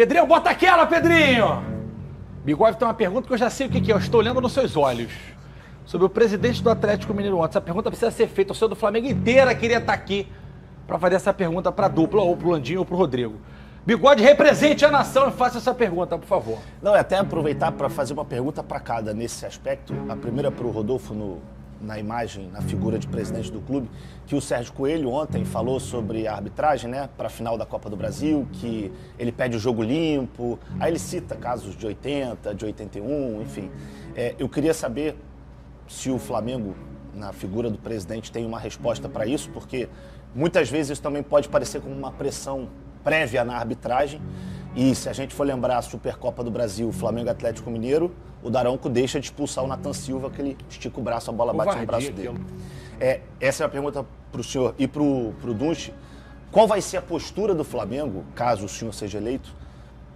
Pedrinho, bota aquela, Pedrinho! Bigode tem uma pergunta que eu já sei o que é. Eu estou olhando nos seus olhos. Sobre o presidente do Atlético Mineiro ontem. Essa pergunta precisa ser feita. O senhor do Flamengo inteira queria estar aqui para fazer essa pergunta para a dupla, ou para o Landinho ou para o Rodrigo. Bigode, represente a nação e faça essa pergunta, por favor. Não, é até aproveitar para fazer uma pergunta para cada nesse aspecto. A primeira para o Rodolfo, na imagem, na figura de presidente do clube, que o Sérgio Coelho ontem falou sobre a arbitragem, né, para a final da Copa do Brasil, que ele pede o jogo limpo, aí ele cita casos de 80, de 81, enfim. Eu queria saber se o Flamengo, na figura do presidente, tem uma resposta para isso, porque muitas vezes isso também pode parecer como uma pressão prévia na arbitragem. E se a gente for lembrar a Supercopa do Brasil, Flamengo e Atlético Mineiro, o Daronco deixa de expulsar o Nathan Silva, que ele estica o braço, a bola bate no braço dele. Essa é a pergunta para o senhor e para o Dunche. Qual vai ser a postura do Flamengo, caso o senhor seja eleito,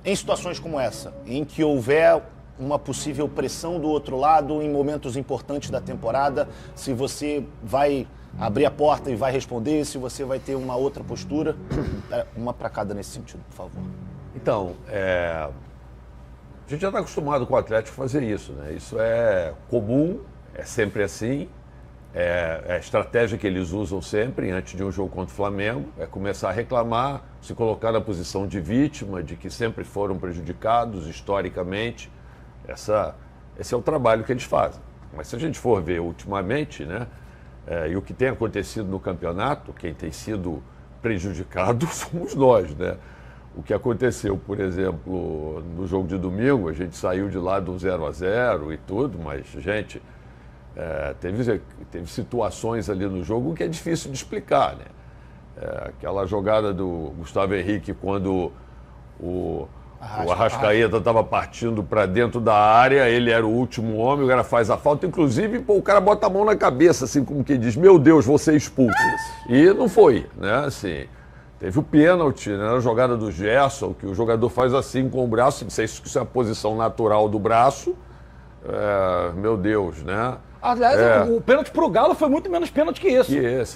em situações como essa, em que houver uma possível pressão do outro lado em momentos importantes da temporada, se você vai abrir a porta e vai responder, se você vai ter uma outra postura? Uma para cada nesse sentido, por favor. Então, a gente já está acostumado com o Atlético fazer isso, né? Isso é comum, é sempre assim, é a estratégia que eles usam sempre antes de um jogo contra o Flamengo, é começar a reclamar, se colocar na posição de vítima, de que sempre foram prejudicados historicamente. Esse é o trabalho que eles fazem. Mas se a gente for ver ultimamente, né, e o que tem acontecido no campeonato, quem tem sido prejudicado somos nós, né? O que aconteceu, por exemplo, no jogo de domingo, a gente saiu de lá do 0-0 e tudo, mas, gente, teve situações ali no jogo que é difícil de explicar, né? Aquela jogada do Gustavo Henrique, quando o Arrascaeta estava partindo para dentro da área, ele era o último homem, o cara faz a falta, inclusive o cara bota a mão na cabeça, assim, como que diz, meu Deus, vou ser expulso. E não foi, né, assim, teve o pênalti, né, na jogada do Gerson, que o jogador faz assim com o braço, não sei se isso é a posição natural do braço, meu Deus, né. Aliás, o pênalti pro Galo foi muito menos pênalti que isso.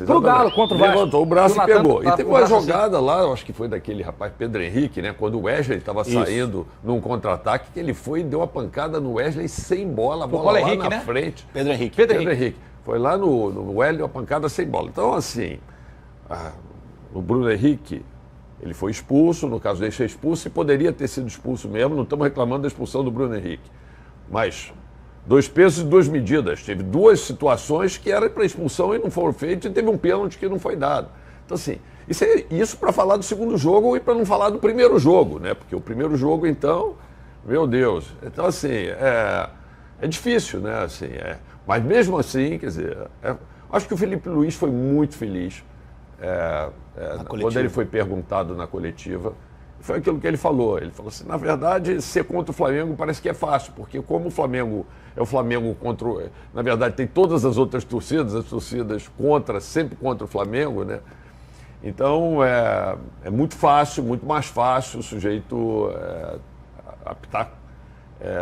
Pro Galo contra o Vasco. Levantou o braço e pegou. E teve uma jogada lá, eu acho que foi daquele rapaz Pedro Henrique, né? Quando o Wesley estava saindo num contra-ataque, que ele foi e deu uma pancada no Wesley sem bola, a bola lá Henrique, na né? frente. Pedro Henrique. Pedro Henrique. Foi lá no Wesley, uma pancada sem bola. Então, assim, o Bruno Henrique, ele foi expulso, no caso dele ser expulso, e poderia ter sido expulso mesmo, não estamos reclamando da expulsão do Bruno Henrique. Mas 2 pesos e 2 medidas. Teve 2 situações que eram para expulsão e não foram feitas, e teve um pênalti que não foi dado. Então, assim, isso para falar do segundo jogo e para não falar do primeiro jogo, né? Porque o primeiro jogo, então, meu Deus. Então, assim, é difícil, né? Assim, mas mesmo assim, quer dizer, acho que o Felipe Luiz foi muito feliz quando ele foi perguntado na coletiva. Foi aquilo que ele falou. Ele falou assim, na verdade, ser contra o Flamengo parece que é fácil, porque como o Flamengo é o Flamengo contra... Na verdade, tem todas as outras torcidas, as torcidas sempre contra o Flamengo, né? Então, é muito fácil, muito mais fácil o sujeito optar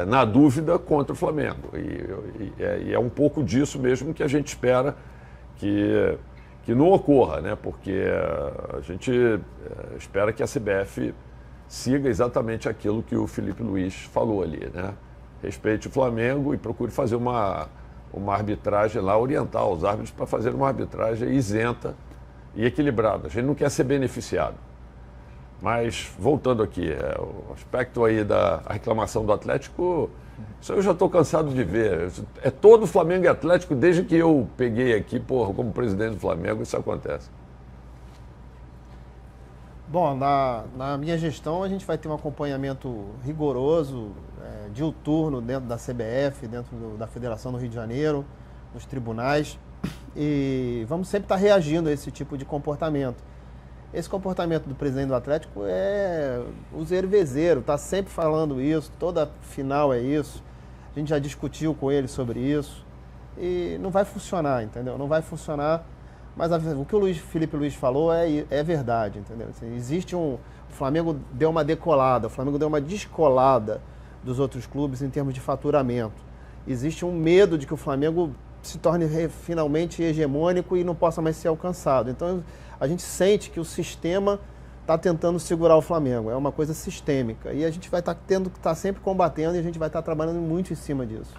na dúvida contra o Flamengo. E é um pouco disso mesmo que a gente espera que não ocorra, né? Porque a gente espera que a CBF siga exatamente aquilo que o Felipe Luiz falou ali, né? Respeite o Flamengo e procure fazer uma arbitragem lá, orientar os árbitros para fazer uma arbitragem isenta e equilibrada. A gente não quer ser beneficiado. Mas, voltando aqui, o aspecto aí da reclamação do Atlético, isso eu já estou cansado de ver. É todo Flamengo e Atlético, desde que eu peguei aqui, como presidente do Flamengo, isso acontece. Bom, na minha gestão a gente vai ter um acompanhamento rigoroso, diuturno dentro da CBF, dentro da Federação do Rio de Janeiro, nos tribunais, e vamos sempre estar reagindo a esse tipo de comportamento. Esse comportamento do presidente do Atlético é o zero-vezeiro, está sempre falando isso, toda final é isso. A gente já discutiu com ele sobre isso e não vai funcionar, entendeu? Não vai funcionar, mas o que o Felipe Luiz falou é verdade, entendeu? Assim, o Flamengo deu uma decolada, o Flamengo deu uma descolada dos outros clubes em termos de faturamento. Existe um medo de que o Flamengo se torne finalmente hegemônico e não possa mais ser alcançado. Então, a gente sente que o sistema está tentando segurar o Flamengo. É uma coisa sistêmica. E a gente vai estar tendo que estar sempre combatendo e a gente vai estar trabalhando muito em cima disso.